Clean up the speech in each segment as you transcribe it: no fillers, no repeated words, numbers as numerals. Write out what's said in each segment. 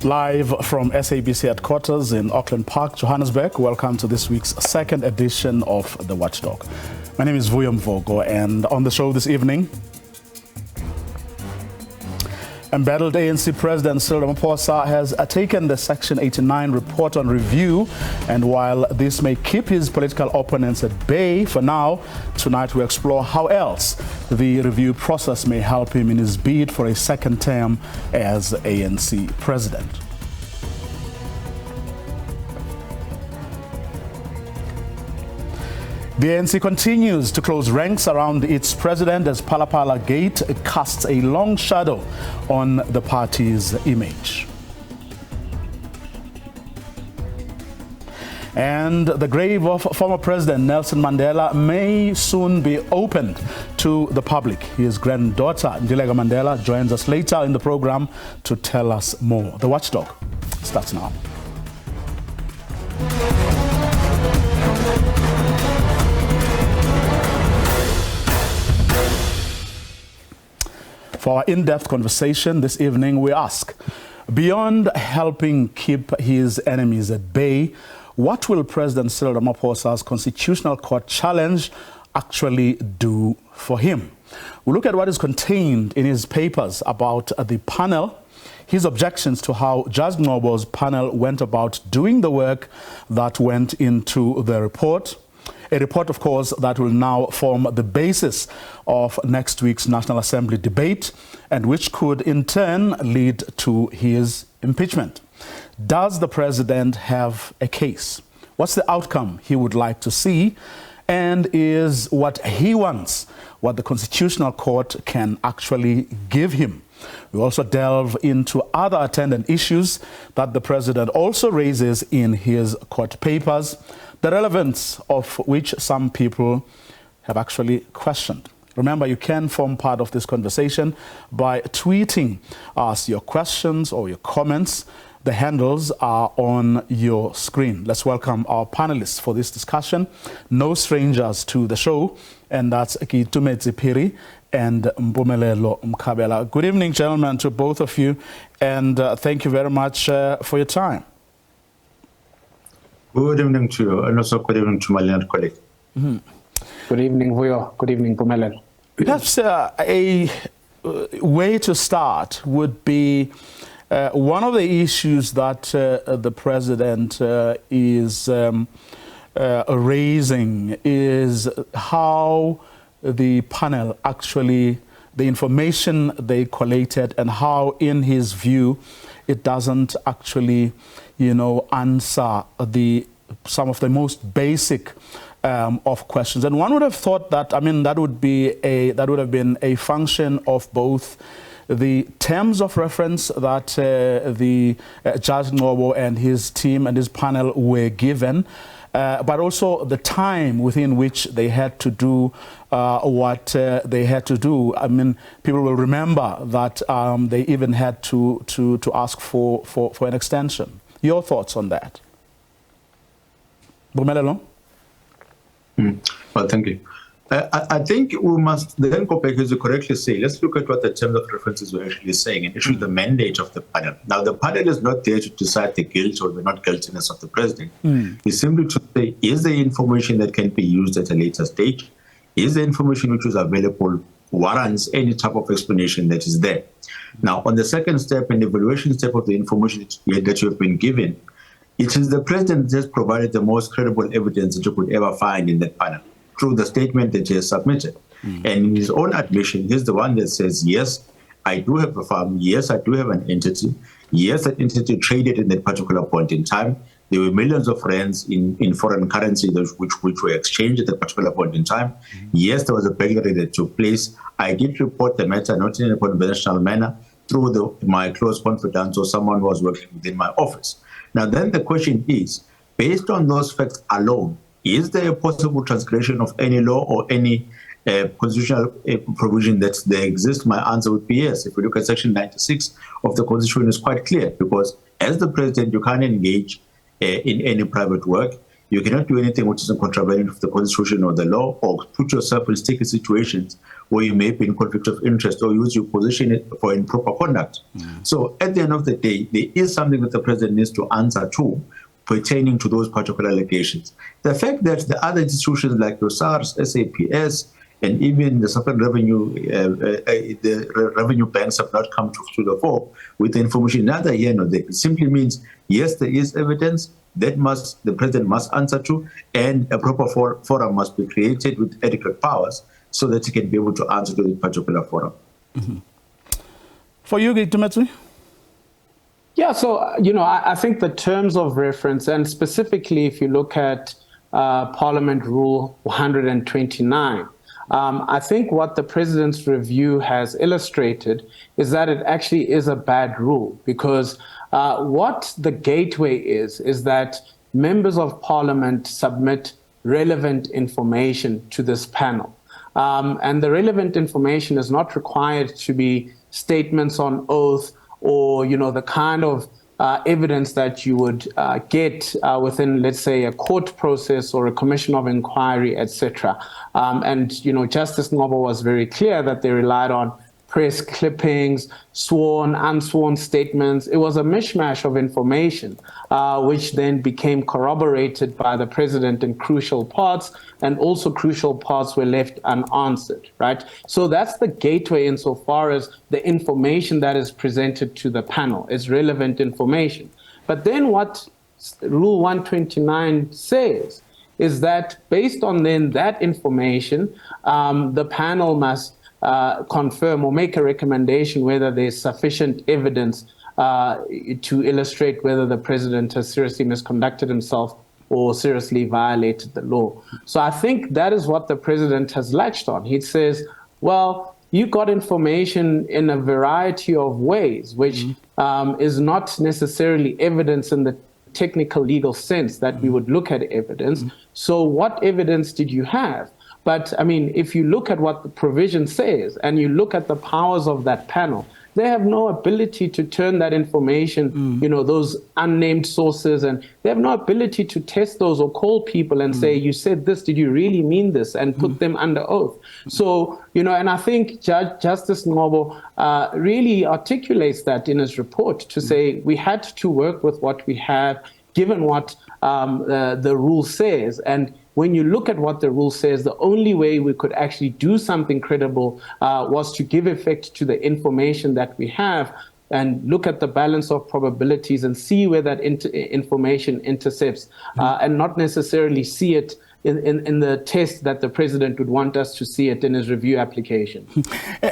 Live from SABC headquarters in Auckland Park, Johannesburg. Welcome to this week's second edition of the Watchdog. My name is Vuyo Mvogo, and on the show this evening, embattled ANC President Cyril Ramaphosa has taken the Section 89 report on review, and while this may keep his political opponents at bay for now, tonight we explore how else the review process may help him in his bid for a second term as ANC President. The ANC continues to close ranks around its president as Phala Phala Gate casts a long shadow on the party's image. And the grave of former President Nelson Mandela may soon be opened to the public. His granddaughter, Ndileka Mandela, joins us later in the program to tell us more. The Watchdog starts now. For our in-depth conversation this evening, we ask, beyond helping keep his enemies at bay, what will President Cyril Ramaphosa's Constitutional Court challenge actually do for him? We look at what is contained in his papers about the panel, his objections to how Judge Ngobo's panel went about doing the work that went into the report. A report, of course, that will now form the basis of next week's National Assembly debate and which could in turn lead to his impeachment. Does the president have a case? What's the outcome he would like to see? And is what he wants what the Constitutional Court can actually give him? We also delve into other attendant issues that the president also raises in his court papers, the relevance of which some people have actually questioned. Remember, you can form part of this conversation by tweeting us your questions or your comments. The handles are on your screen. Let's welcome our panelists for this discussion. No strangers to the show, and that's Kitumetse Piri and Mpumelelo Mkhabela. Good evening, gentlemen, to both of you, and thank you very much for your time. Good evening to you, and also good evening to my learned colleague. Good evening, Vuyo. Good evening, Mpumelelo. Perhaps a way to start would be one of the issues that the president is raising is how the panel actually, the information they collated, and how, in his view, it doesn't actually, answer some of the most basic of questions. And one would have thought that, that would have been a function of both the terms of reference that the Judge Ngobo and his team and his panel were given, but also the time within which they had to do what they had to do. People will remember that they even had to ask for an extension. Your thoughts on that? Mpumelelo? Well, thank you. I think we must then go back, as you correctly say, let's look at what the terms of references were actually saying and actually the mandate of the panel. Now, the panel is not there to decide the guilt or the not guiltiness of the president. It's simply to say, is there information that can be used at a later stage? Is the information which is available warrants any type of explanation that is there? Now, on the second step and evaluation step of the information that you have been given, it is the president that has provided the most credible evidence that you could ever find in that panel through the statement that he has submitted. And in his own admission, he's the one that says, yes, I do have a farm. Yes, I do have an entity. Yes, that entity traded in that particular point in time. There were millions of rands in foreign currency which were exchanged at that particular point in time. Yes, there was a burglary that took place. I did report the matter, not in a conventional manner, through my close confidant or someone who was working within my office. Now, then the question is, based on those facts alone, is there a possible transgression of any law or any constitutional provision that there exists? My answer would be yes. If we look at Section 96 of the Constitution, it's quite clear, because as the president, you can't engage in any private work. You cannot do anything which is in contravention of the Constitution or the law, or put yourself in sticky situations where you may be in conflict of interest or use your position for improper conduct. So at the end of the day, there is something that the president needs to answer to pertaining to those particular allegations. The fact that the other institutions like your SARS, SAPS, and even the separate revenue, the revenue banks have not come to the fore with the information neither here nor there. It simply means, yes, there is evidence that the president must answer to, and a proper forum must be created with adequate powers so that he can be able to answer to the particular forum. For you, Dimitri? Yeah, so, I think the terms of reference, and specifically if you look at Parliament Rule 129, I think what the president's review has illustrated is that it actually is a bad rule, because what the gateway is that members of parliament submit relevant information to this panel. And the relevant information is not required to be statements on oath or, the kind of evidence that you would get within, let's say, a court process or a commission of inquiry, etc. And, Justice Ngobo was very clear that they relied on press clippings, sworn, unsworn statements. It was a mishmash of information, which then became corroborated by the president in crucial parts, and also crucial parts were left unanswered, right? So that's the gateway insofar as the information that is presented to the panel is relevant information. But then what Rule 129 says is that based on then that information, the panel must confirm or make a recommendation whether there's sufficient evidence to illustrate whether the president has seriously misconducted himself or seriously violated the law. So I think that is what the president has latched on. He says, well, you got information in a variety of ways, which is not necessarily evidence in the technical legal sense that we would look at evidence. So what evidence did you have? But I mean, if you look at what the provision says and you look at the powers of that panel, they have no ability to turn that information, those unnamed sources, and they have no ability to test those or call people and say, you said this, did you really mean this, and put them under oath. So, and I think Justice Ngobo really articulates that in his report to say we had to work with what we have, given what the rule says. And when you look at what the rule says, the only way we could actually do something credible was to give effect to the information that we have and look at the balance of probabilities and see where that information intercepts and not necessarily see it in the test that the president would want us to see it in his review application.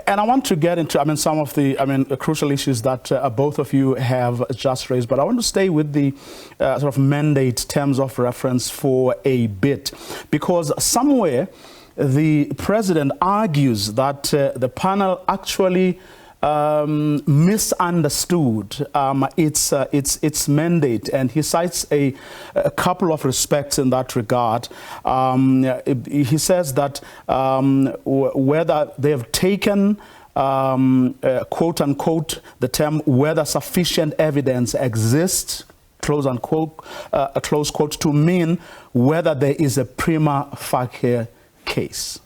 And I want to get into, some of the, crucial issues that both of you have just raised, but I want to stay with the sort of mandate terms of reference for a bit, because somewhere the president argues that the panel actually misunderstood its mandate, and he cites a couple of respects in that regard. He says that whether they have taken quote unquote the term whether sufficient evidence exists, close unquote, close quote, to mean whether there is a prima facie case.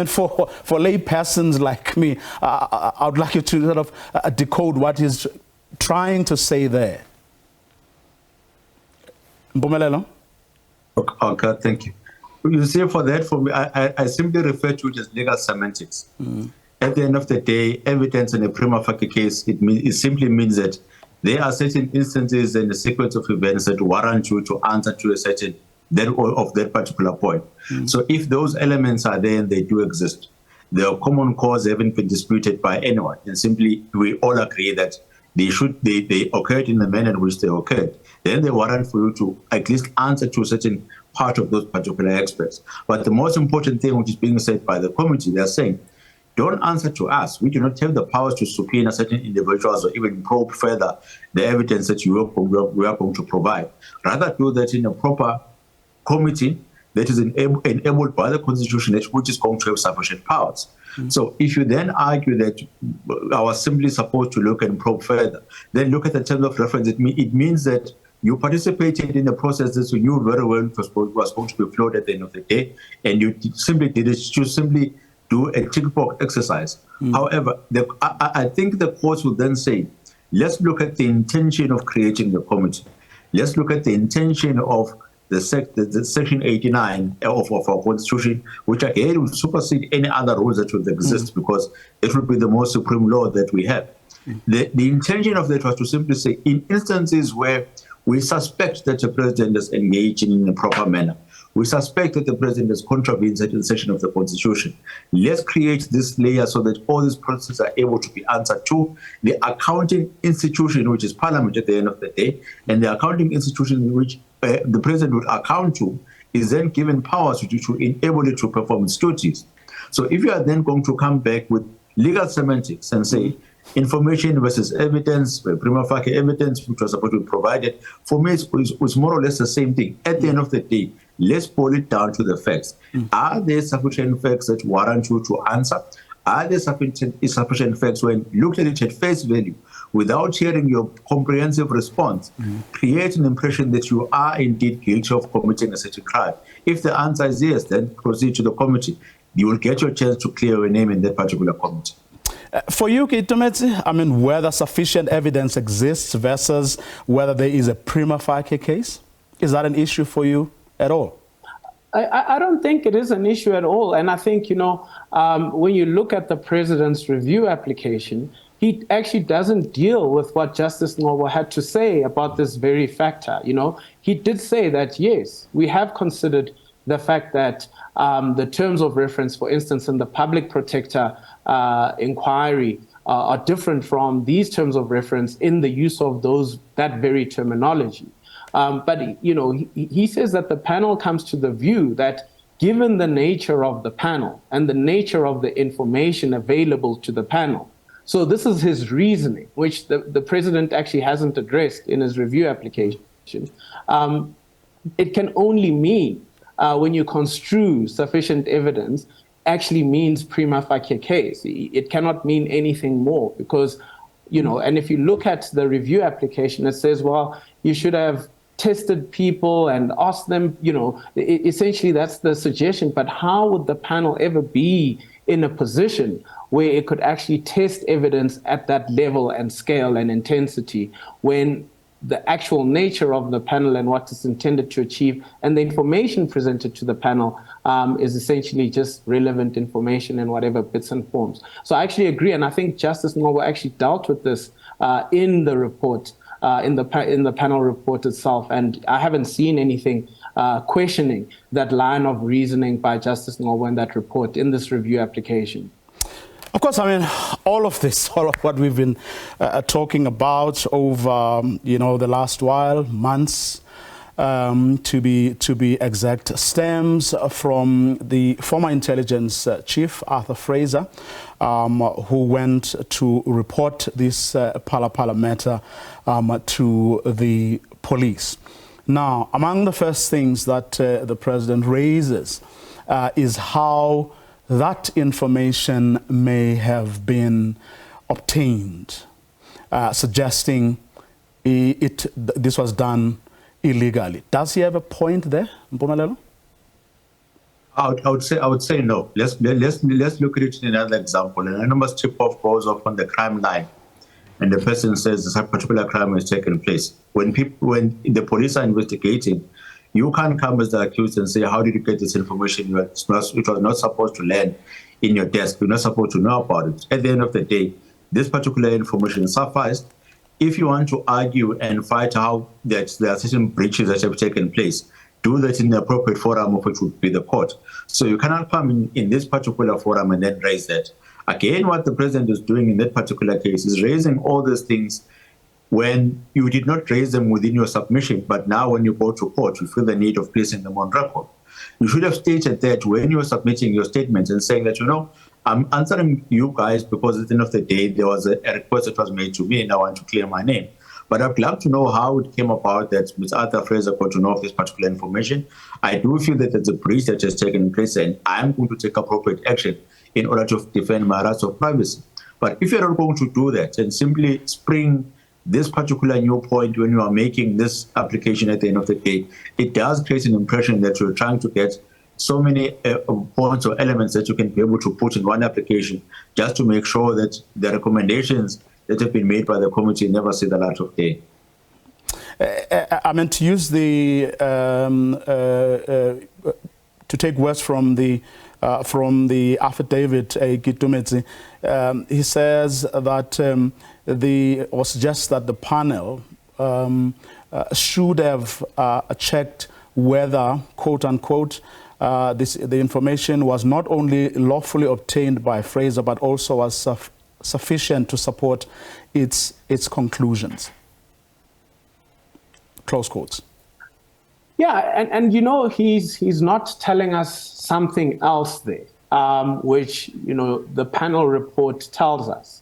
For lay persons like me, I would like you to sort of decode what he's trying to say there. Mpumelelo? Okay, thank you. You see, for me, I simply refer to it as legal semantics. At the end of the day, evidence in a prima facie case, it simply means that there are certain instances in the sequence of events that warrant you to answer to a certain of that particular point. So if those elements are there and they do exist, the common cause haven't been disputed by anyone, and simply we all agree that they occurred in the manner in which they occurred, then they warrant for you to at least answer to a certain part of those particular experts. But the most important thing which is being said by the committee, they're saying, don't answer to us. We do not have the powers to subpoena certain individuals or even probe further the evidence that we are going to provide. Rather do that in a proper committee that is enabled by the Constitution, which is going to have sufficient powers. So if you then argue that I was simply supposed to look and probe further, then look at the terms of reference. It means that you participated in the process that you knew very well was going to be flawed at the end of the day, and you simply did it to simply do a tick box exercise. However, I think the courts would then say, let's look at the intention of creating the committee. Let's look at the intention of the Section 89 of our Constitution, which again would supersede any other rules that would exist because it would be the most supreme law that we have. The intention of that was to simply say, in instances where we suspect that the president is engaged in a proper manner, we suspect that the president has contravened certain section of the Constitution, let's create this layer so that all these processes are able to be answered to the accounting institution, which is Parliament at the end of the day, and the accounting institution in which the president would account to is then given powers to enable it to perform its duties. So if you are then going to come back with legal semantics and say information versus evidence, prima facie evidence, which was supposed to be provided, for me it's more or less the same thing. At the end of the day, let's boil it down to the facts. Are there sufficient facts that warrant you to answer? Are there sufficient facts when looked at it at face value, without hearing your comprehensive response, create an impression that you are indeed guilty of committing a certain crime? If the answer is yes, then proceed to the committee. You will get your chance to clear your name in that particular committee. For you, Kitumetse, I mean, whether sufficient evidence exists versus whether there is a prima facie case, is that an issue for you at all? I don't think it is an issue at all. And I think, when you look at the president's review application, he actually doesn't deal with what Justice Ngobo had to say about this very factor. He did say that, yes, we have considered the fact that the terms of reference, for instance, in the public protector inquiry are different from these terms of reference in the use of that very terminology. But he says that the panel comes to the view that given the nature of the panel and the nature of the information available to the panel, so this is his reasoning, which the president actually hasn't addressed in his review application. It can only mean when you construe sufficient evidence actually means prima facie case. It cannot mean anything more because, and if you look at the review application, it says, well, you should have tested people and asked them, essentially that's the suggestion. But how would the panel ever be in a position where it could actually test evidence at that level and scale and intensity when the actual nature of the panel and what it's intended to achieve and the information presented to the panel is essentially just relevant information in whatever bits and forms. So I actually agree, and I think Justice Ngobo actually dealt with this in the report, in the panel report itself, and I haven't seen anything questioning that line of reasoning by Justice Ngobo in that report in this review application. Of course, I mean, all of what we've been talking about over, the last while, months, to be exact, stems from the former intelligence chief, Arthur Fraser, who went to report this Phala Phala matter to the police. Now, among the first things that the president raises is how that information may have been obtained, suggesting this was done illegally. Does he have a point there, Mpumelelo? I would say no. Let's look at it in another example. An anonymous tip-off goes off on the crime line, and the person says this particular crime has taken place. When the police are investigating, you can't come as the accused and say, how did you get this information? It was not supposed to land in your desk. You're not supposed to know about it. At the end of the day, this particular information sufficed. If you want to argue and fight how that there are certain breaches that have taken place, do that in the appropriate forum, of which would be the court. So you cannot come in this particular forum and then raise that. Again, what the president is doing in that particular case is raising all these things when you did not raise them within your submission, but now when you go to court, you feel the need of placing them on record. You should have stated that when you were submitting your statements and saying that, I'm answering you guys because at the end of the day, there was a request that was made to me and I want to clear my name. But I'd love to know how it came about that Ms. Arthur Fraser got to know of this particular information. I do feel that there's a breach that has taken place and I'm going to take appropriate action in order to defend my rights of privacy. But if you're not going to do that and simply spring this particular new point when you are making this application at the end of the day, it does create an impression that you're trying to get so many points or elements that you can be able to put in one application just to make sure that the recommendations that have been made by the committee never see the light of day. I mean, to use the to take words from the affidavit, Gitumetse, he says that or suggests that the panel should have checked whether, quote unquote, the information was not only lawfully obtained by Fraser, but also was sufficient to support its conclusions. Close quotes. Yeah, and you know, he's not telling us something else there, which, you know, the panel report tells us.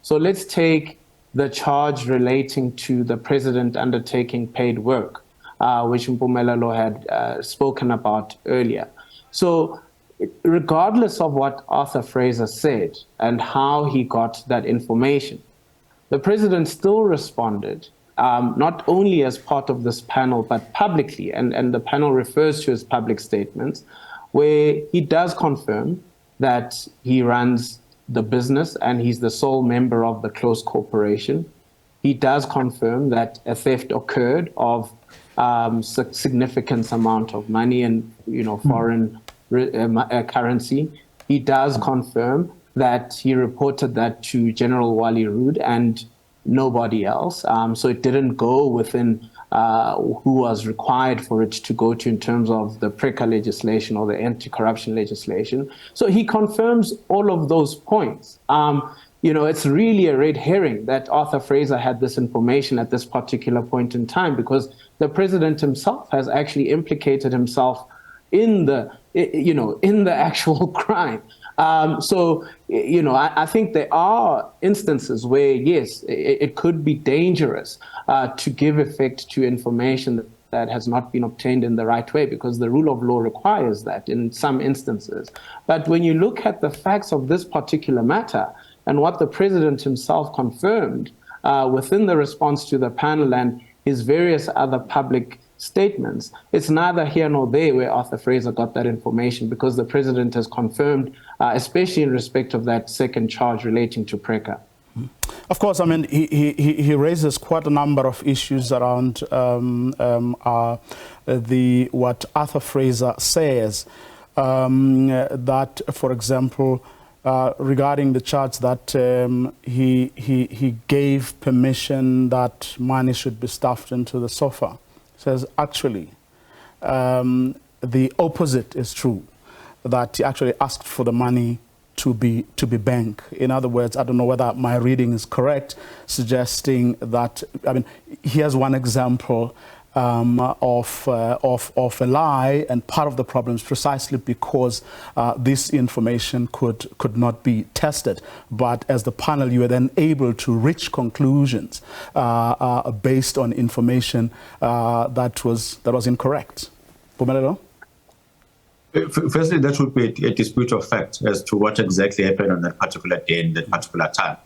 So let's take the charge relating to the president undertaking paid work, which Mpumelelo had spoken about earlier. So regardless of what Arthur Fraser said and how he got that information, the president still responded, not only as part of this panel, but publicly, and the panel refers to his public statements, where he does confirm that he runs the business and he's the sole member of the close corporation. He does confirm that a theft occurred of significant amount of money and, you know, foreign currency. He does confirm that he reported that to General Wally Rood and nobody else. So it didn't go within who was required for it to go to in terms of the PRECA legislation or the anti-corruption legislation. So he confirms all of those points. You know, it's really a red herring that Arthur Fraser had this information at this particular point in time, because the president himself has actually implicated himself in the, you know, in the actual crime. So, you know, I think there are instances where, yes, it could be dangerous to give effect to information that has not been obtained in the right way, because the rule of law requires that in some instances. But when you look at the facts of this particular matter and what the president himself confirmed within the response to the panel and his various other public statements, it's neither here nor there where Arthur Fraser got that information, because the president has confirmed, especially in respect of that second charge relating to PRECA. Of course, I mean, he raises quite a number of issues around what Arthur Fraser says, that, for example, regarding the charge that he gave permission that money should be stuffed into the sofa. Says actually the opposite is true, that he actually asked for the money to be banked. In other words, I don't know whether my reading is correct, suggesting that, I mean, here's one example of a lie, and part of the problem is precisely because this information could not be tested. But as the panel, you were then able to reach conclusions based on information that was incorrect. Pumelelo? Firstly, that would be a dispute of fact as to what exactly happened on that particular day and that particular time.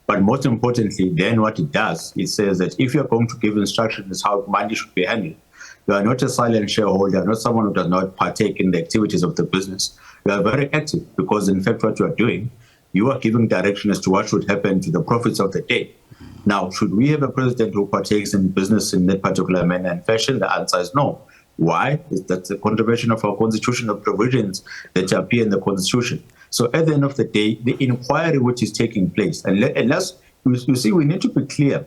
But most importantly, then what it does, it says that if you're going to give instructions how money should be handled, you are not a silent shareholder, you are not someone who does not partake in the activities of the business. You are very active, because in fact what you are doing, you are giving direction as to what should happen to the profits of the day. Now, should we have a president who partakes in business in that particular manner and fashion? The answer is no. Why? That's a contravention of our constitutional provisions that appear in the Constitution. So at the end of the day, the inquiry which is taking place, and let's, you see, we need to be clear.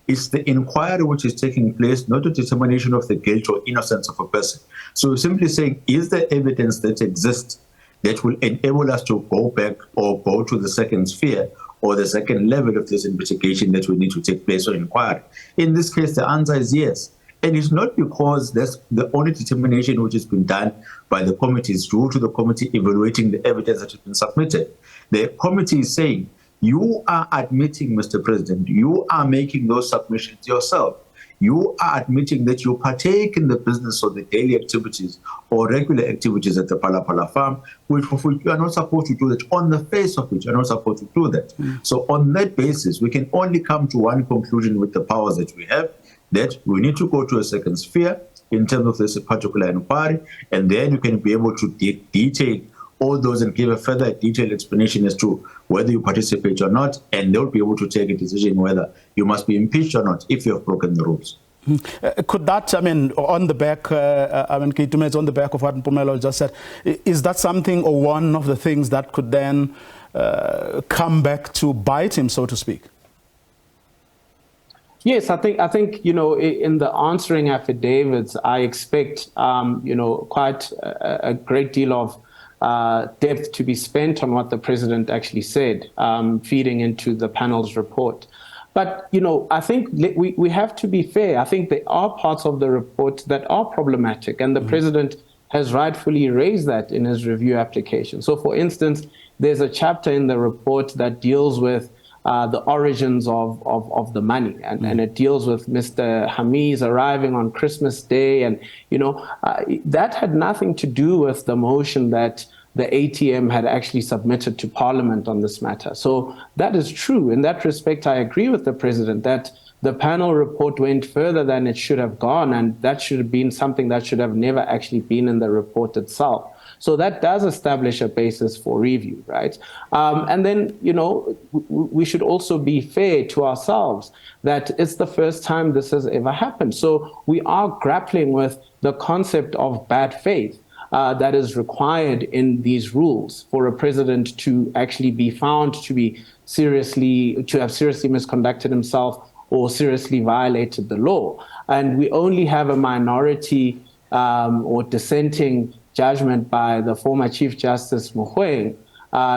It's the inquiry which is taking place, not the determination of the guilt or innocence of a person. So we're simply saying, is there evidence that exists that will enable us to go back or go to the second sphere or the second level of this investigation that will need to take place or inquiry? In this case, the answer is yes. And it's not because that's the only determination which has been done by the committee is due to the committee evaluating the evidence that has been submitted. The committee is saying, you are admitting, Mr. President, you are making those submissions yourself. you are admitting that you partake in the business or the daily activities or regular activities at the Phala Phala farm, which you are not supposed to do that. On the face of it, you're not supposed to do that. So on that basis, we can only come to one conclusion with the powers that we have, that we need to go to a second sphere in terms of this particular inquiry, and then you can be able to detail all those and give a further detailed explanation as to whether you participate or not, and they'll be able to take a decision whether you must be impeached or not if you have broken the rules. Could that, on the back, Keitume, on the back of what Mpumelelo just said, is that something or one of the things that could then come back to bite him, so to speak? Yes, I think in the answering affidavits, I expect quite a great deal of depth to be spent on what the president actually said, feeding into the panel's report. But, I think we have to be fair. I think there are parts of the report that are problematic, and the president has rightfully raised that in his review application. So, for instance, there's a chapter in the report that deals with the origins of the money, and it deals with Mr. Hamiz arriving on Christmas Day, and that had nothing to do with the motion that the ATM had actually submitted to Parliament on this matter. So that is true. In that respect, I agree with the president that the panel report went further than it should have gone, and that should have been something that should have never actually been in the report itself. So that does establish a basis for review, right? And then, we should also be fair to ourselves that it's the first time this has ever happened. So we are grappling with the concept of bad faith that is required in these rules for a president to actually be found to have seriously misconducted himself or seriously violated the law. And we only have a minority or dissenting judgment by the former Chief Justice Mogoeng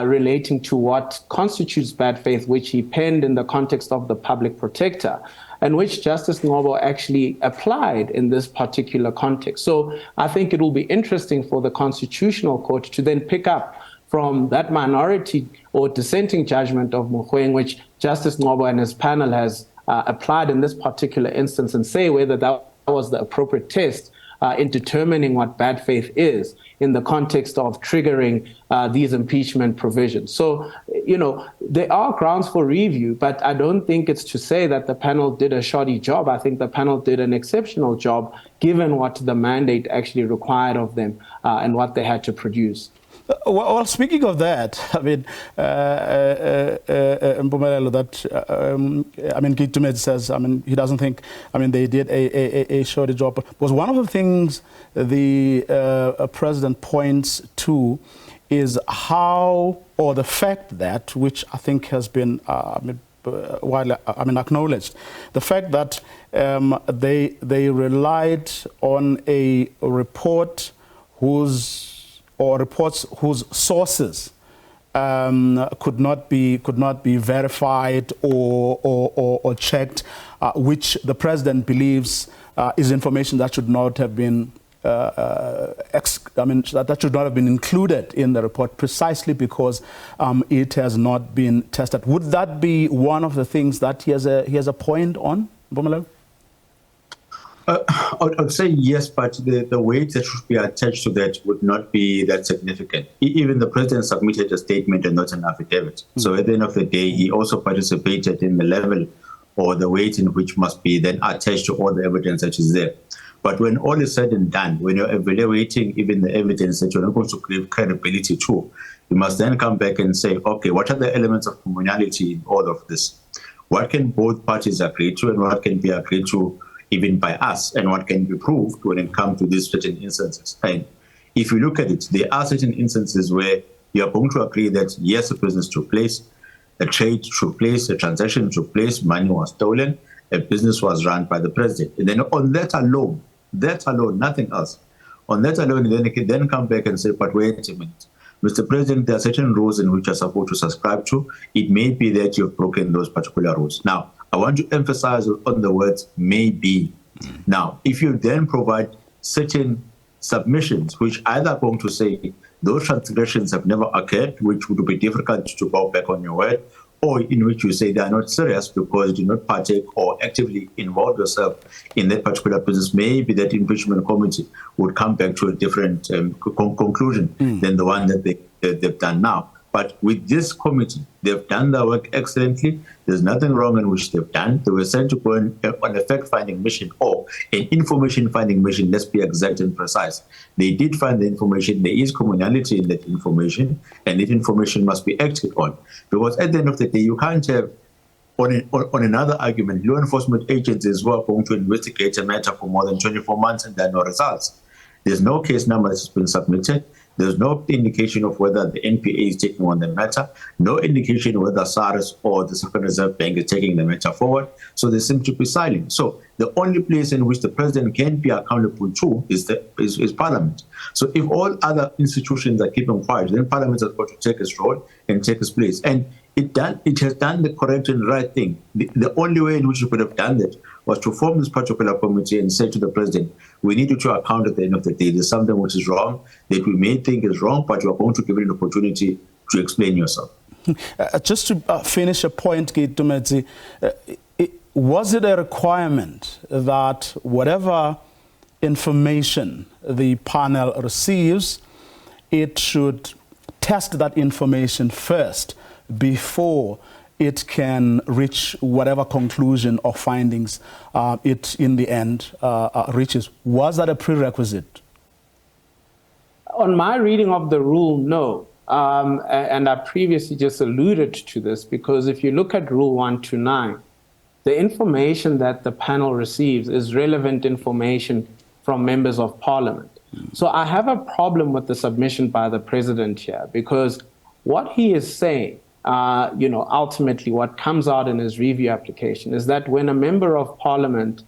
relating to what constitutes bad faith, which he penned in the context of the public protector, and which Justice Ngobo actually applied in this particular context. So I think it will be interesting for the Constitutional Court to then pick up from that minority or dissenting judgment of Mogoeng, which Justice Ngobo and his panel has applied in this particular instance, and say whether that was the appropriate test in determining what bad faith is in the context of triggering these impeachment provisions. So, there are grounds for review, but I don't think it's to say that the panel did a shoddy job. I think the panel did an exceptional job given what the mandate actually required of them and what they had to produce. Well, speaking of that, Mpumelelo, Keitume says, he doesn't think, they did a shoddy job. Because one of the things the president points to is how, or the fact that, which I think has been widely acknowledged, the fact that they relied on a report reports whose sources could not be verified or checked, which the president believes is information that should not have been that should not have been included in the report, precisely because it has not been tested. Would that be one of the things that he has a point on, Mpumelelo? I'd say yes, but the weight that should be attached to that would not be that significant. Even the president submitted a statement and not an affidavit. So at the end of the day, he also participated in the level or the weight in which must be then attached to all the evidence that is there. But when all is said and done, when you're evaluating even the evidence that you're not going to give credibility to, you must then come back and say, okay, what are the elements of communality in all of this? What can both parties agree to, and what can be agreed to even by us, and what can be proved when it comes to these certain instances? And if you look at it, there are certain instances where you are going to agree that yes, a business took place, a trade took place, a transaction took place, money was stolen, a business was run by the president. And then on that alone, nothing else. On that alone, then you can then come back and say, but wait a minute, Mr. President, there are certain rules in which you're supposed to subscribe to. It may be that you've broken those particular rules. Now, I want to emphasize on the words may be. Now, if you then provide certain submissions, which either are going to say those transgressions have never occurred, which would be difficult to go back on your word, or in which you say they are not serious because you do not partake or actively involve yourself in that particular business, maybe that impeachment committee would come back to a different conclusion than the one that they've done now. But with this committee, they've done their work excellently. There's nothing wrong in which they've done. They were sent to go on a fact-finding mission or an information-finding mission, let's be exact and precise. They did find the information. There is commonality in that information, and that information must be acted on. Because at the end of the day, you can't have, on another argument, law enforcement agencies who are going to investigate a matter for more than 24 months and there are no results. There's no case number that's been submitted. There's no indication of whether the NPA is taking on the matter, no indication whether SARS or the South Reserve Bank is taking the matter forward. So they seem to be silent. So the only place in which the president can be accountable to is Parliament. So if all other institutions are keeping quiet, then Parliament has got to take its role and take its place. And it has done the correct and right thing. The only way in which it could have done that was to form this particular committee and say to the president, we need you to account at the end of the day. There's something which is wrong that we may think is wrong, but you are going to give it an opportunity to explain yourself. Just to finish a point, Kate Tumetse, was it a requirement that whatever information the panel receives, it should test that information first before it can reach whatever conclusion or findings it in the end reaches? Was that a prerequisite? On my reading of the rule, no. And I previously just alluded to this, because if you look at Rule 129, the information that the panel receives is relevant information from members of parliament. So I have a problem with the submission by the president here, because what he is saying, ultimately what comes out in his review application is that when a member of parliament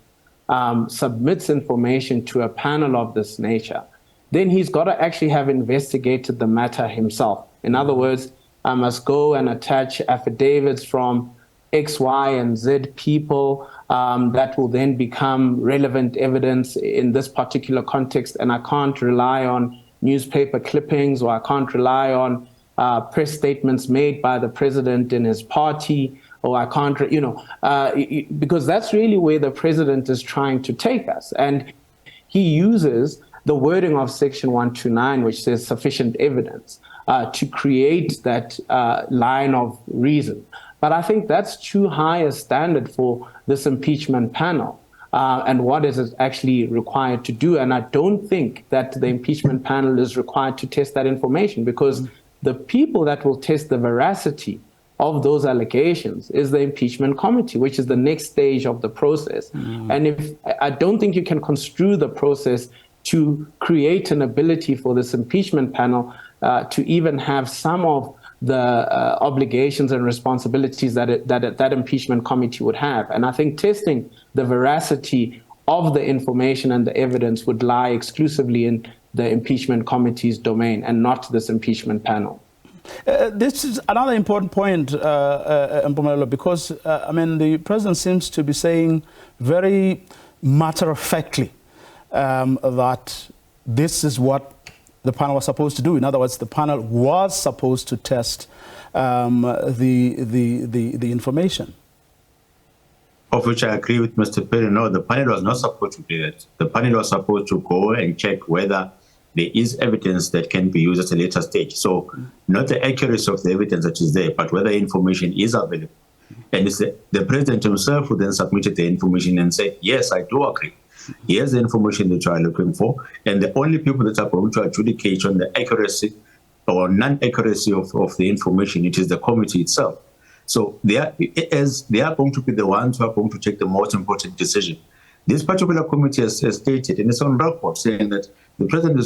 submits information to a panel of this nature, then he's got to actually have investigated the matter himself. In other words, I must go and attach affidavits from X, Y, and Z people that will then become relevant evidence in this particular context. And I can't rely on newspaper clippings, or I can't rely on press statements made by the president in his party, or I can't, because that's really where the president is trying to take us. And he uses the wording of Section 129, which says sufficient evidence, to create that line of reason. But I think that's too high a standard for this impeachment panel and what is it actually required to do. And I don't think that the impeachment panel is required to test that information, because the people that will test the veracity of those allegations is the impeachment committee, which is the next stage of the process. And I don't think you can construe the process to create an ability for this impeachment panel to even have some of the obligations and responsibilities that impeachment committee would have. And I think testing the veracity of the information and the evidence would lie exclusively in the impeachment committee's domain and not this impeachment panel. This is another important point, Mpumelelo, because the president seems to be saying very matter-of-factly that this is what the panel was supposed to do. In other words, the panel was supposed to test the information. Of which I agree with Mr. Perry. No, the panel was not supposed to do that. The panel was supposed to go and check whether there is evidence that can be used at a later stage. So not the accuracy of the evidence that is there, but whether information is available. And it's the president himself who then submitted the information and said, yes, I do agree. Here's the information that you are looking for. And the only people that are going to adjudicate on the accuracy or non-accuracy of the information, it is the committee itself. So they are going to be the ones who are going to take the most important decision. This particular committee has stated in its own report saying that the president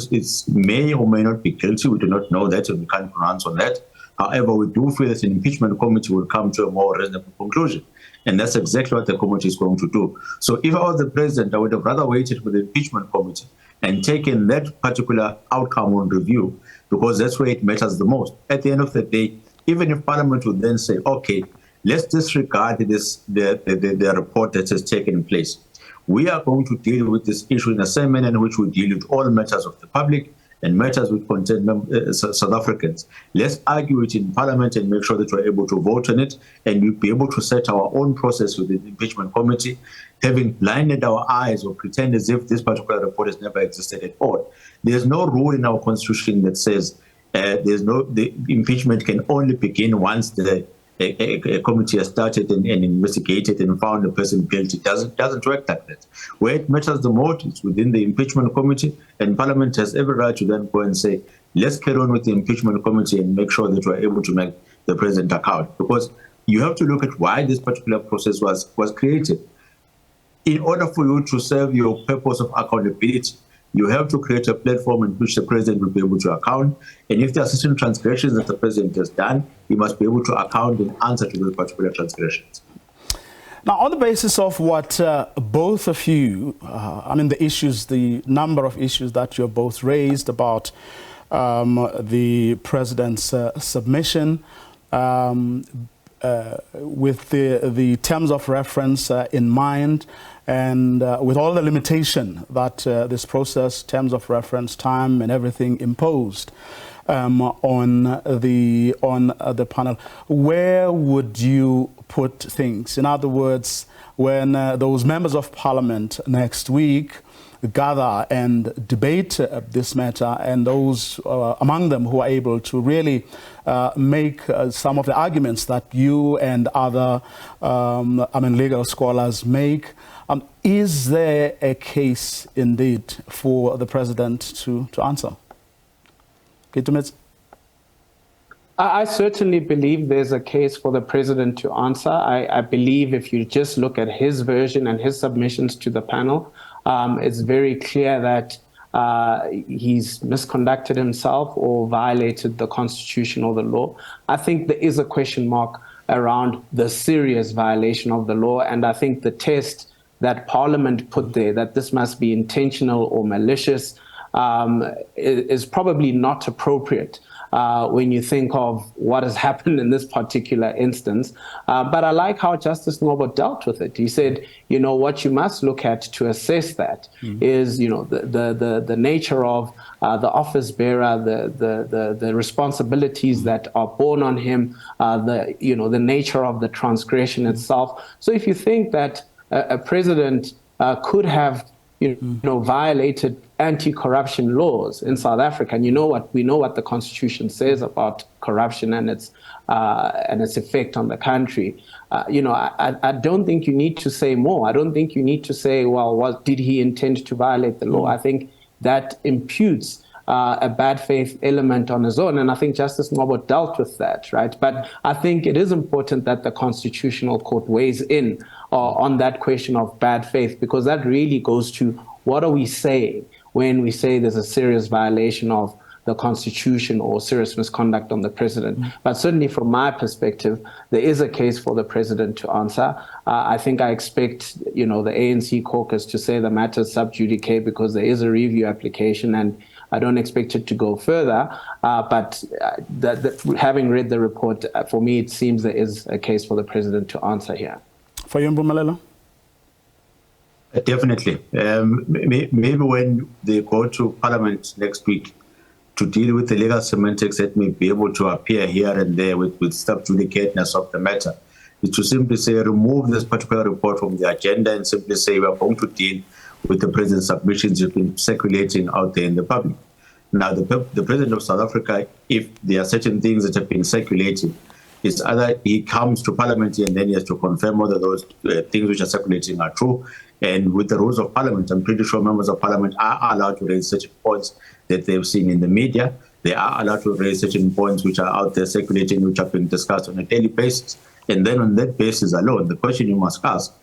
may or may not be guilty. We do not know that, and we can't pronounce on that. However, we do feel that an impeachment committee will come to a more reasonable conclusion. And that's exactly what the committee is going to do. So if I was the president, I would have rather waited for the impeachment committee and taken that particular outcome on review, because that's where it matters the most. At the end of the day, even if Parliament would then say, okay, let's disregard the report that has taken place. We are going to deal with this issue in the same manner in which we deal with all matters of the public, and matters which concern South Africans. Let's argue it in Parliament and make sure that we're able to vote on it, and we'll be able to set our own process with the impeachment committee, having blinded our eyes or pretend as if this particular report has never existed at all. There's no rule in our constitution that says the impeachment can only begin once a committee has started and investigated and found a person guilty. It doesn't work like that. Where it matters the most is within the impeachment committee, and Parliament has every right to then go and say, let's carry on with the impeachment committee and make sure that we're able to make the president account. Because you have to look at why this particular process was created. In order for you to serve your purpose of accountability, you have to create a platform in which the president will be able to account. And if there are certain transgressions that the president has done, he must be able to account and answer to those particular transgressions. Now, on the basis of what both of you, the number of issues that you both raised about the president's submission, with the terms of reference in mind, and with all the limitation that this process, terms of reference, time and everything imposed on the panel, where would you put things? In other words, when those members of Parliament next week gather and debate this matter, and those among them who are able to really make some of the arguments that you and other legal scholars make, is there a case indeed for the president to answer? I certainly believe there's a case for the president to answer. I believe if you just look at his version and his submissions to the panel, it's very clear that he's misconducted himself or violated the constitution or the law. I think there is a question mark around the serious violation of the law, and I think the test that Parliament put there, that this must be intentional or malicious, is probably not appropriate when you think of what has happened in this particular instance. But I like how Justice Norbert dealt with it. He said, what you must look at to assess that is, the nature of the office bearer, the responsibilities that are borne on him, the nature of the transgression itself. So if you think that a president could have violated anti-corruption laws in South Africa, and we know what the Constitution says about corruption and its effect on the country. I don't think you need to say more. I don't think you need to say, well, did he intend to violate the law? I think that imputes a bad faith element on his own, and I think Justice Norbert dealt with that, right? But I think it is important that the Constitutional Court weighs in on that question of bad faith, because that really goes to what are we saying when we say there's a serious violation of the Constitution or serious misconduct on the president. But certainly from my perspective, there is a case for the president to answer. I think I expect, the ANC caucus to say the matter is sub judice because there is a review application, and I don't expect it to go further. But having read the report, for me, it seems there is a case for the president to answer here. For you, Mpumelelo? Definitely. Maybe when they go to Parliament next week to deal with the legal semantics that may be able to appear here and there with sub judicateness of the matter, is to simply say, remove this particular report from the agenda and simply say we are going to deal with the president's submissions that have been circulating out there in the public. Now, the president of South Africa, if there are certain things that have been circulating, it's either he comes to Parliament and then he has to confirm whether those things which are circulating are true. And with the rules of Parliament, I'm pretty sure members of Parliament are allowed to raise certain points that they've seen in the media. They are allowed to raise certain points which are out there circulating, which are being discussed on a daily basis. And then on that basis alone, the question you must ask,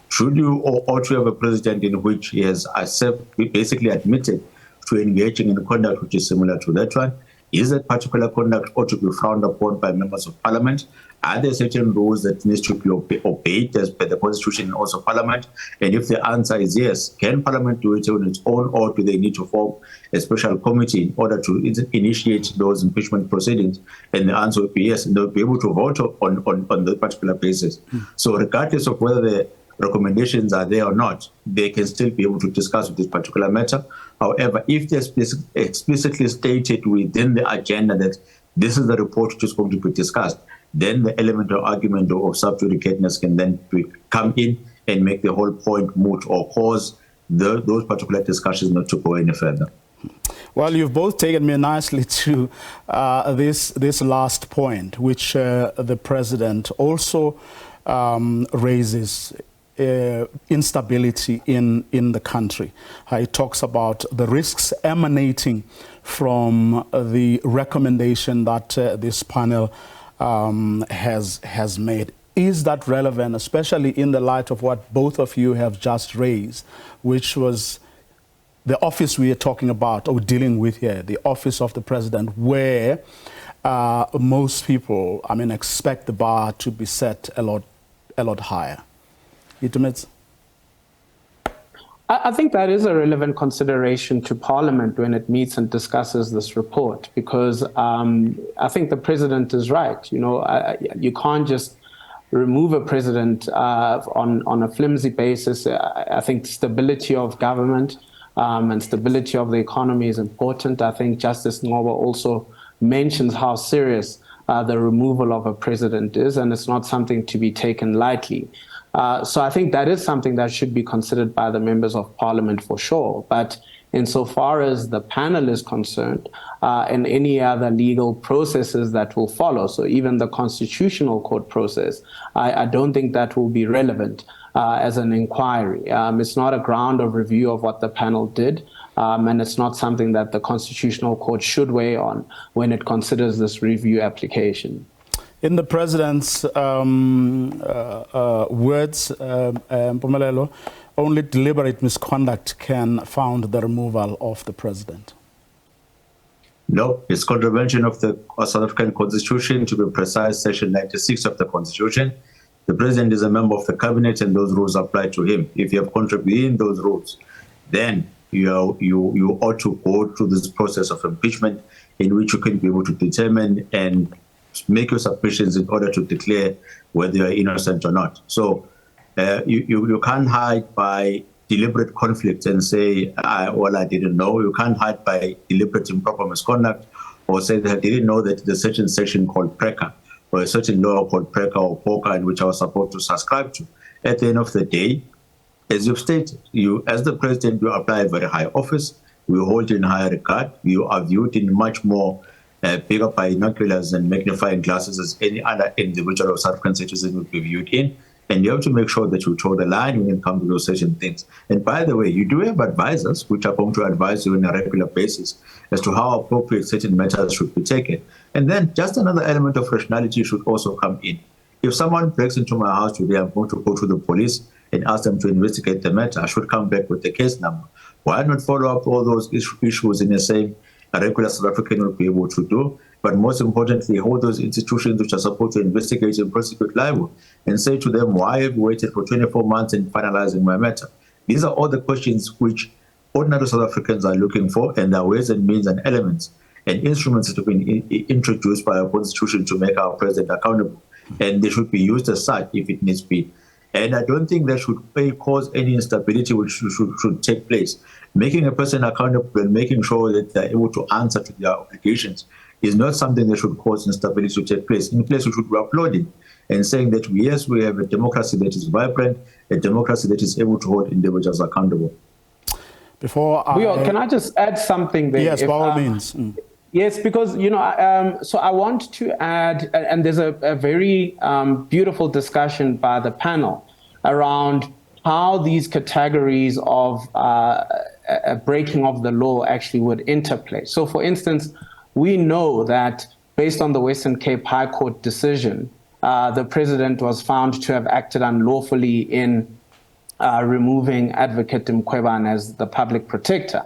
should you or ought you have a president in which he has basically admitted to engaging in conduct which is similar to that one? Is that particular conduct ought to be frowned upon by members of Parliament? Are there certain rules that need to be obeyed as per the Constitution and also Parliament? And if the answer is yes, can Parliament do it on its own, or do they need to form a special committee in order to initiate those impeachment proceedings? And the answer would be yes, and they'll be able to vote on that particular basis. So regardless of whether the recommendations are there or not, they can still be able to discuss this particular matter. However, if they're explicitly stated within the agenda that this is the report which is going to be discussed, then the element of argument of subjudicateness can then come in and make the whole point moot or cause those particular discussions not to go any further. Well, you've both taken me nicely to this last point, which the president also raises instability in the country. He talks about the risks emanating from the recommendation that this panel has made. Is that relevant, especially in the light of what both of you have just raised, which was the office we are talking about or dealing with here, the office of the president, where most people, expect the bar to be set a lot higher? I think that is a relevant consideration to Parliament when it meets and discusses this report, because I think the president is right. You can't just remove a president on a flimsy basis. I think stability of government and stability of the economy is important. I think Justice Ngoba also mentions how serious the removal of a president is, and it's not something to be taken lightly. So I think that is something that should be considered by the members of Parliament for sure. But insofar as the panel is concerned, and any other legal processes that will follow, so even the Constitutional Court process, I don't think that will be relevant as an inquiry. It's not a ground of review of what the panel did, and it's not something that the Constitutional Court should weigh on when it considers this review application. In the president's words, Mpumelelo, only deliberate misconduct can found the removal of the president. No, it's contravention of the South African Constitution, to be precise, Section 96 of the Constitution. The president is a member of the cabinet and those rules apply to him. If you have contravened those rules, then you ought to go through this process of impeachment in which you can be able to determine and make your submissions in order to declare whether you're innocent or not. So you can't hide by deliberate conflict and say, I didn't know. You can't hide by deliberate improper misconduct or say that I didn't know that there's a certain section called PRECA or a certain law called PRECA or POCA in which I was supposed to subscribe to. At the end of the day, as you've stated, you, as the president, you apply a very high office. We hold you in higher regard. You are viewed in much more bigger binoculars and magnifying glasses as any other individual or South African citizen would be viewed in. And you have to make sure that you toe the line when it comes to those certain things. And by the way, you do have advisors which are going to advise you on a regular basis as to how appropriate certain matters should be taken. And then just another element of rationality should also come in. If someone breaks into my house today, I'm going to go to the police and ask them to investigate the matter. I should come back with the case number. Why not follow up all those issues in the same a regular South African will be able to do? But most importantly, hold those institutions which are supposed to investigate and prosecute liable and say to them, why have you waited for 24 months in finalizing my matter? These are all the questions which ordinary South Africans are looking for, and there are ways and means and elements and instruments that have been introduced by our constitution to make our president accountable. And they should be used as such if it needs be. And I don't think that should cause any instability which should take place. Making a person accountable and making sure that they're able to answer to their obligations is not something that should cause instability to take place. In place, we should be applauding and saying that, yes, we have a democracy that is vibrant, a democracy that is able to hold individuals accountable. Can I just add something there? Yes, by all means. Yes, because, so I want to add, and there's a very beautiful discussion by the panel around how these categories of a breaking of the law actually would interplay. So, for instance, we know that based on the Western Cape High Court decision, the president was found to have acted unlawfully in removing Advocate Mkhwebane as the public protector.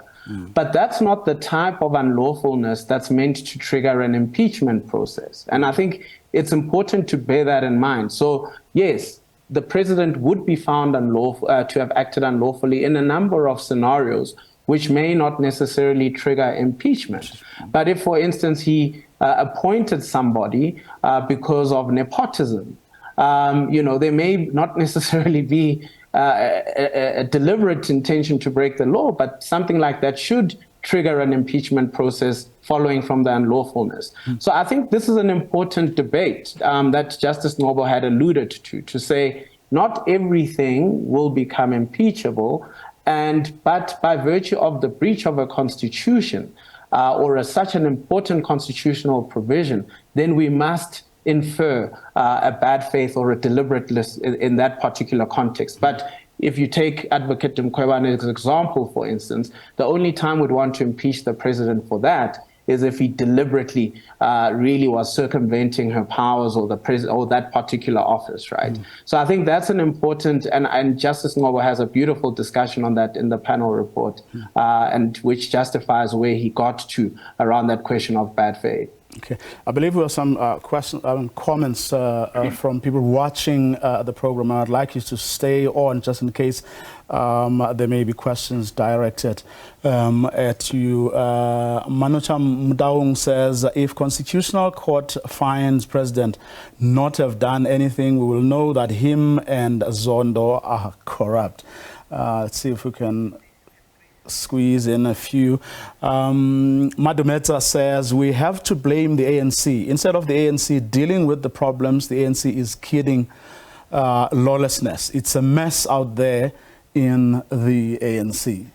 But that's not the type of unlawfulness that's meant to trigger an impeachment process. And I think it's important to bear that in mind. So, yes, the president would be found to have acted unlawfully in a number of scenarios, which may not necessarily trigger impeachment. But if, for instance, he appointed somebody because of nepotism, there may not necessarily be a deliberate intention to break the law, but something like that should trigger an impeachment process following from the unlawfulness. So I think this is an important debate that Justice Noble had alluded to say not everything will become impeachable, but by virtue of the breach of a constitution or such an important constitutional provision, then we must infer a bad faith or a deliberateness in that particular context. But if you take Advocate Mkhwebane's example, for instance, the only time we'd want to impeach the president for that is if he deliberately really was circumventing her powers or that particular office, right? So I think that's an important, and Justice Ngobo has a beautiful discussion on that in the panel report, and which justifies where he got to around that question of bad faith. Okay, I believe we have some comments from people watching the program. I'd like you to stay on just in case there may be questions directed at you. Manucham Mdaung says, if Constitutional Court finds President not have done anything, we will know that him and Zondo are corrupt. Let's see if we can squeeze in a few. Madumeta says, we have to blame the ANC. Instead of the ANC dealing with the problems, the ANC is kidding lawlessness. It's a mess out there in the ANC.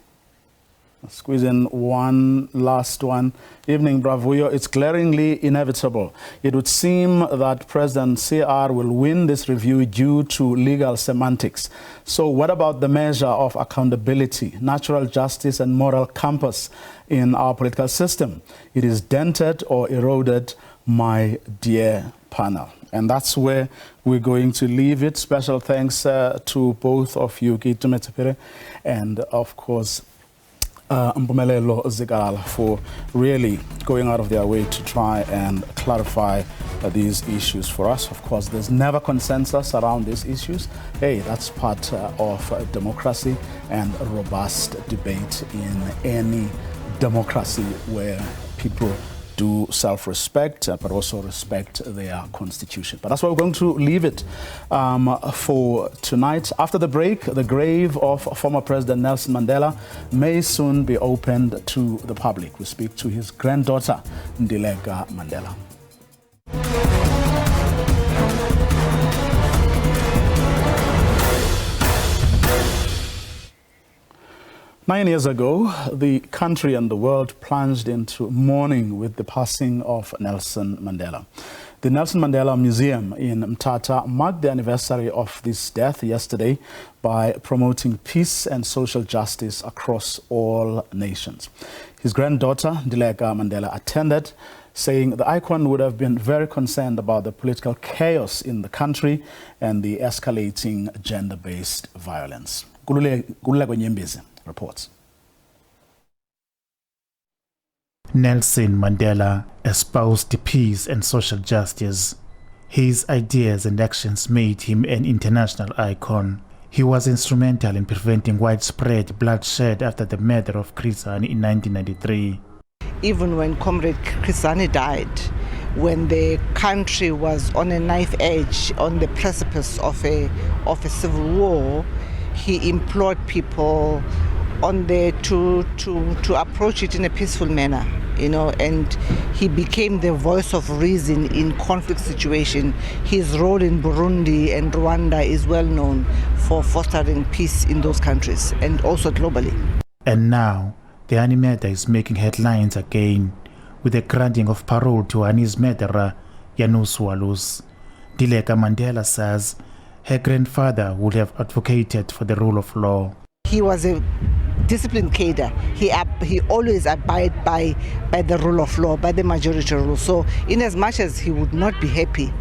Squeeze in one last one. Evening, Bravuyo. It's glaringly inevitable. It would seem that President CR will win this review due to legal semantics. So what about the measure of accountability, natural justice and moral compass in our political system? It is dented or eroded, my dear panel. And that's where we're going to leave it. Special thanks to both of you, Gitu Metapire, and of course, Mpumelelo Zigala, for really going out of their way to try and clarify these issues for us. Of course, there's never consensus around these issues. Hey, that's part of democracy and robust debate in any democracy where people do self-respect, but also respect their constitution. But that's why we're going to leave it for tonight. After the break, the grave of former President Nelson Mandela may soon be opened to the public. We speak to his granddaughter, Ndileka Mandela. 9 years ago, the country and the world plunged into mourning with the passing of Nelson Mandela. The Nelson Mandela Museum in Mthatha marked the anniversary of this death yesterday by promoting peace and social justice across all nations. His granddaughter, Ndileka Mandela, attended, saying the icon would have been very concerned about the political chaos in the country and the escalating gender-based violence. Kululeko Nyembezi reports. Nelson Mandela espoused peace and social justice. His ideas and actions made him an international icon. He was instrumental in preventing widespread bloodshed after the murder of Chris Hani in 1993. Even when Comrade Chris Hani died, when the country was on a knife edge, on the precipice of a civil war, he implored people on there to approach it in a peaceful manner, you know, and he became the voice of reason in conflict situation. His role in Burundi and Rwanda is well known for fostering peace in those countries and also globally. And now, the animator is making headlines again with the granting of parole to Hani's murderer, Janus Walus. Ndileka Mandela says her grandfather would have advocated for the rule of law. He was a disciplined cadre. He always abided by the rule of law, by the majority rule. So in as much as he would not be happy,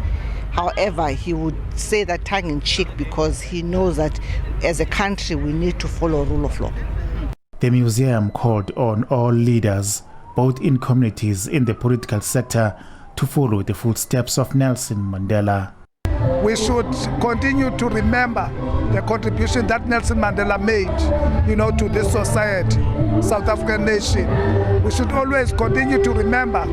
however, he would say that tongue in cheek because he knows that as a country we need to follow rule of law. The museum called on all leaders, both in communities in the political sector, to follow the footsteps of Nelson Mandela. We should continue to remember the contribution that Nelson Mandela made, you know, to this society, South African nation. We should always continue to remember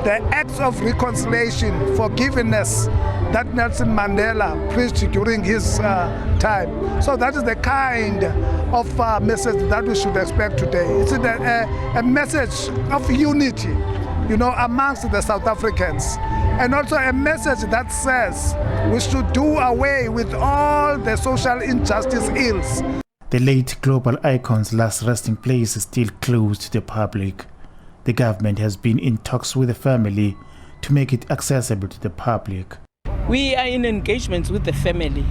the acts of reconciliation, forgiveness that Nelson Mandela preached during his time. So that is the kind of message that we should expect today. It's a message of unity, you know, amongst the South Africans. And also a message that says we should do away with all the social injustice ills. The late global icon's last resting place is still closed to the public. The government has been in talks with the family to make it accessible to the public. We are in engagements with the family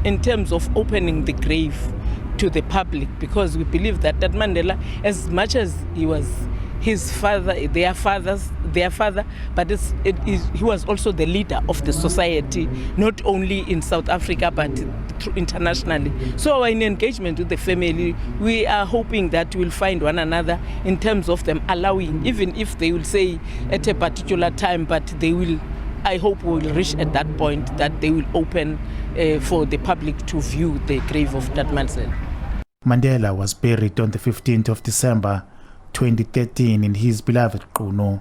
in terms of opening the grave to the public, because we believe that Mandela, as much as he was his father, their father, but he was also the leader of the society, not only in South Africa, but internationally. So in engagement with the family, we are hoping that we'll find one another in terms of them allowing, even if they will say at a particular time, but they will, I hope we will reach at that point that they will open for the public to view the grave of that Mandela. Mandela was buried on the 15th of December 2013 in his beloved Qunu.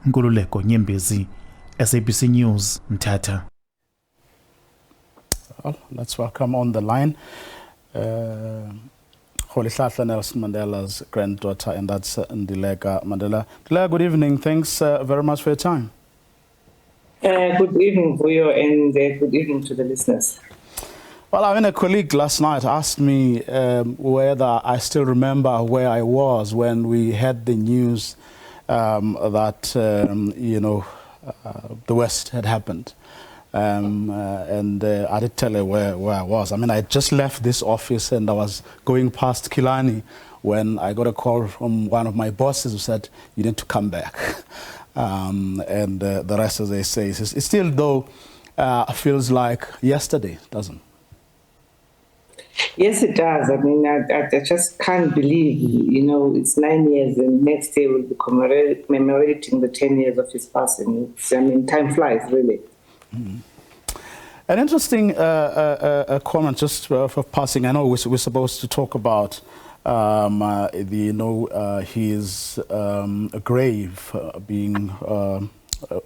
Nkululeko Nyembezi, SABC News, Mthatha. Well, let's welcome on the line Rolihlahla Nelson Mandela's granddaughter, and that's Ndileka Mandela. Ndileka, good evening. Thanks very much for your time. Good evening, Vuyo, and good evening to the listeners. Well, I mean, a colleague last night asked me whether I still remember where I was when we had the news that, you know, the West had happened. And I did tell her where I was. I mean, I just left this office and I was going past Kilani when I got a call from one of my bosses who said, you need to come back. And the rest, as they say, it still, though, feels like yesterday, doesn't it? Yes, it does. I mean, I just can't believe, you know, it's 9 years and next day we'll be commemorating the 10 years of his passing. I mean, time flies, really. Mm. An interesting comment just for passing. I know we're supposed to talk about his grave being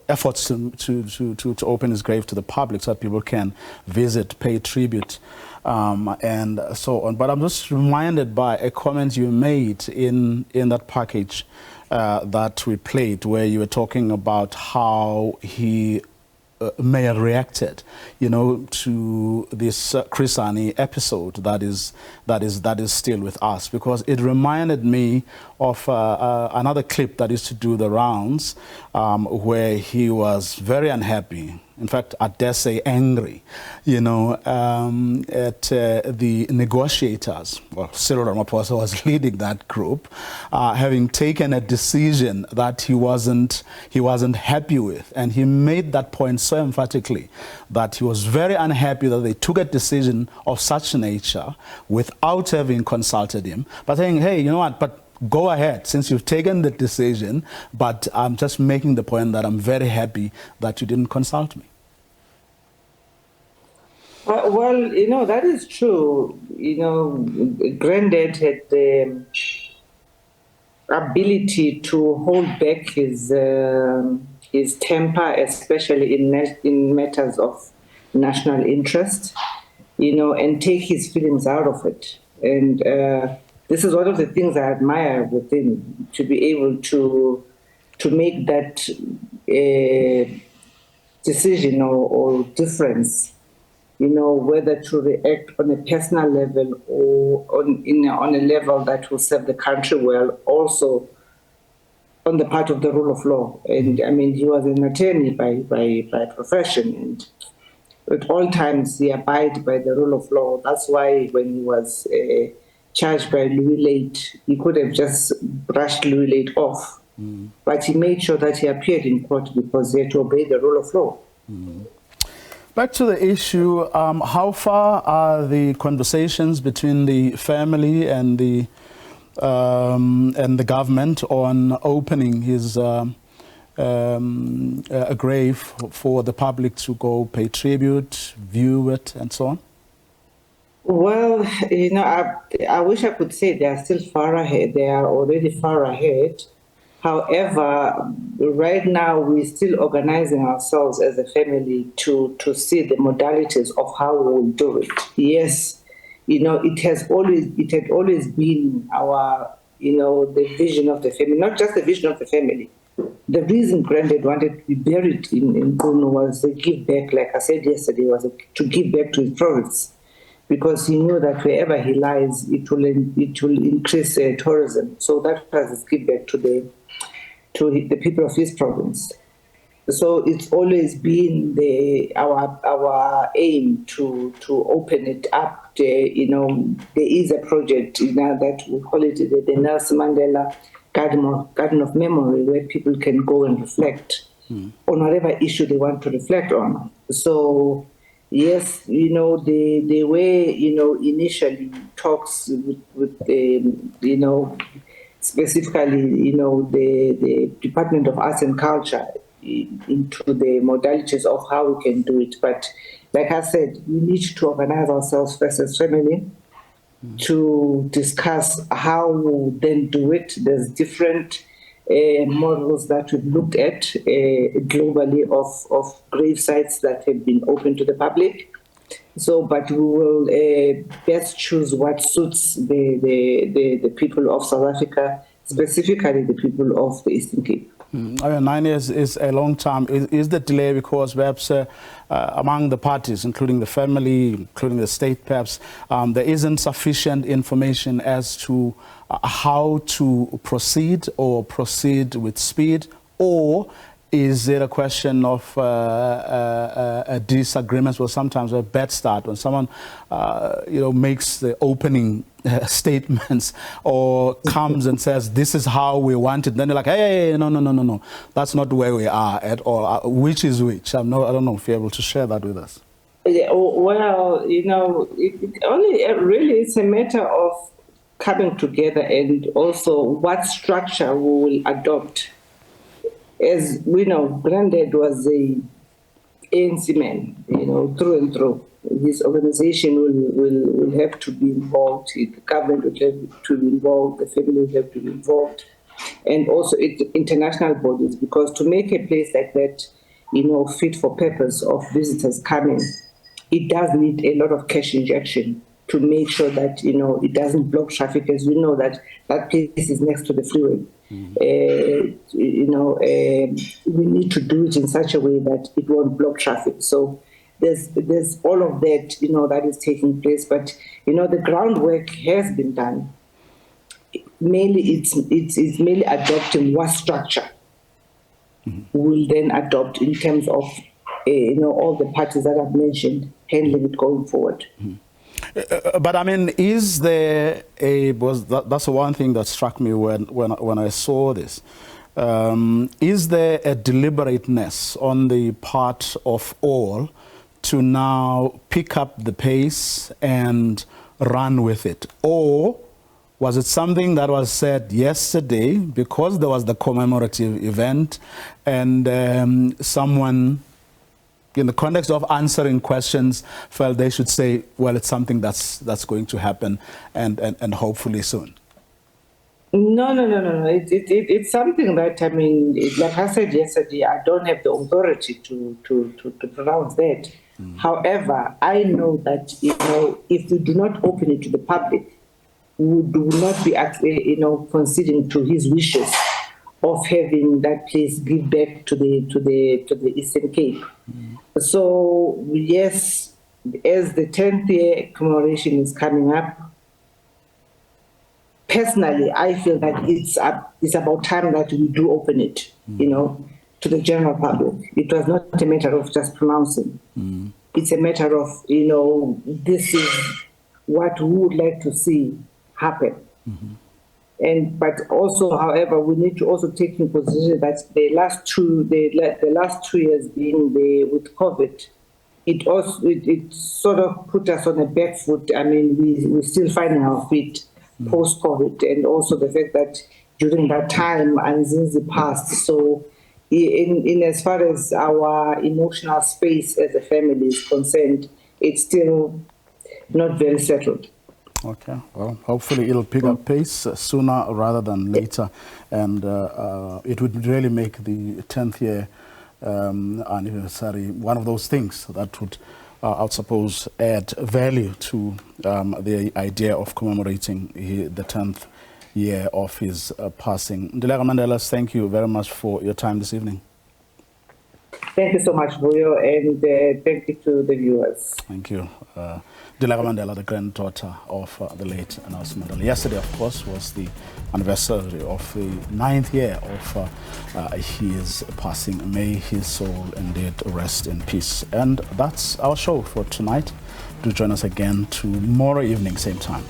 efforts to open his grave to the public so that people can visit, pay tribute, and so on. But I'm just reminded by a comment you made in that package that we played, where you were talking about how he may have reacted, you know, to this Chris Hani episode that is still with us, because it reminded me of another clip that used to do the rounds, where he was very unhappy. In fact, I dare say angry, you know, at the negotiators. Well, Cyril Ramaphosa was leading that group, having taken a decision that he wasn't happy with, and he made that point so emphatically that he was very unhappy that they took a decision of such nature without having consulted him, but saying, hey, you know what, but go ahead, since you've taken the decision, but I'm just making the point that I'm very happy that you didn't consult me. Well, you know, that is true. You know, Granddad had the ability to hold back his temper, especially in matters of national interest, you know, and take his feelings out of it. And this is one of the things I admire with him, to be able to make that decision or difference, you know, whether to react on a personal level or on a level that will serve the country well, also on the part of the rule of law. And I mean, he was an attorney by profession, and at all times he abided by the rule of law. That's why when he was charged by Louis Late, he could have just brushed Louis Late off. Mm. But he made sure that he appeared in court because he had to obey the rule of law. Mm. Back to the issue, how far are the conversations between the family and the government on opening his a grave for the public to go pay tribute, view it, and so on? Well, you know, I wish I could say they are still far ahead. They are already far ahead. However, right now we're still organizing ourselves as a family to see the modalities of how we will do it. Yes, it had always been our, the vision of the family, not just the vision of the family. The reason Granddad wanted to be buried in Qunu was to give back, like I said yesterday, was to give back to his province, because he knew that wherever he lies, it will increase tourism. So that was his give back to the people of his province. So it's always been our aim to open it up. There is a project that we call it the Nelson Mandela Garden of Memory, where people can go and reflect on whatever issue they want to reflect on. So yes, they were initially talks with specifically the Department of Arts and Culture into the modalities of how we can do it. But like I said, we need to organize ourselves first as family to discuss how we'll then do it. There's different models that we've looked at globally of grave sites that have been open to the public. So, but we will best choose what suits the people of South Africa, specifically the people of the Eastern Cape. 9 years is a long time. Is the delay because perhaps among the parties, including the family, including the state, perhaps there isn't sufficient information as to how to proceed or proceed with speed, or is it a question of a disagreement, or sometimes a bad start when someone makes the opening statements or comes and says this is how we want it, then you're like, hey, no, that's not where we are at all. Which is which? I don't know if you're able to share that with us. Yeah, well, it only really it's a matter of coming together and also what structure we will adopt. As we know, Granddad was a ANC man, through and through. His organization will have to be involved, the government will have to be involved, the family will have to be involved, and also international bodies, because to make a place like that, fit for purpose of visitors coming, it does need a lot of cash injection to make sure that, it doesn't block traffic, as we know that place is next to the freeway. We need to do it in such a way that it won't block traffic. So there's all of that, that is taking place. But, the groundwork has been done. Mainly, it's mainly adopting what structure we'll then adopt in terms of, all the parties that I've mentioned, handling it going forward. But I mean, is there that's one thing that struck me when I saw this. Is there a deliberateness on the part of all to now pick up the pace and run with it? Or was it something that was said yesterday because there was the commemorative event and someone, in the context of answering questions, felt they should say, well, it's something that's going to happen and hopefully soon? No. It's something that, like I said yesterday, I don't have the authority to pronounce that. However, I know that, if we do not open it to the public, we do not be actually, conceding to his wishes of having that place give back to the Eastern Cape. So yes, as the 10th year commemoration is coming up, personally, I feel that it's about time that we do open it, to the general public. It was not a matter of just pronouncing. It's a matter of, this is what we would like to see happen. But also, however, we need to also take in consideration that the last 2 years being there with COVID, it sort of put us on a back foot. We're still finding our feet post-COVID, and also the fact that during that time, Anzinzi passed. So, in as far as our emotional space as a family is concerned, it's still not very settled. Okay, well, hopefully it'll pick up pace sooner rather than later, and it would really make the 10th year anniversary one of those things that would, I would suppose, add value to the idea of commemorating the 10th year of his passing. Ndileka Mandela, thank you very much for your time this evening. Thank you so much, Vuyo, and thank you to the viewers. Thank you. Ndileka Mandela, the granddaughter of the late Nelson Mandela. Yesterday, of course, was the anniversary of the 9th year of his passing. May his soul indeed rest in peace. And that's our show for tonight. Do join us again tomorrow evening, same time.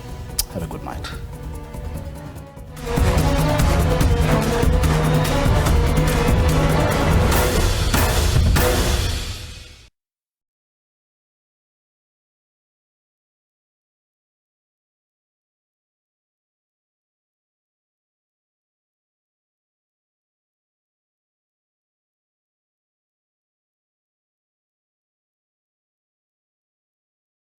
Have a good night.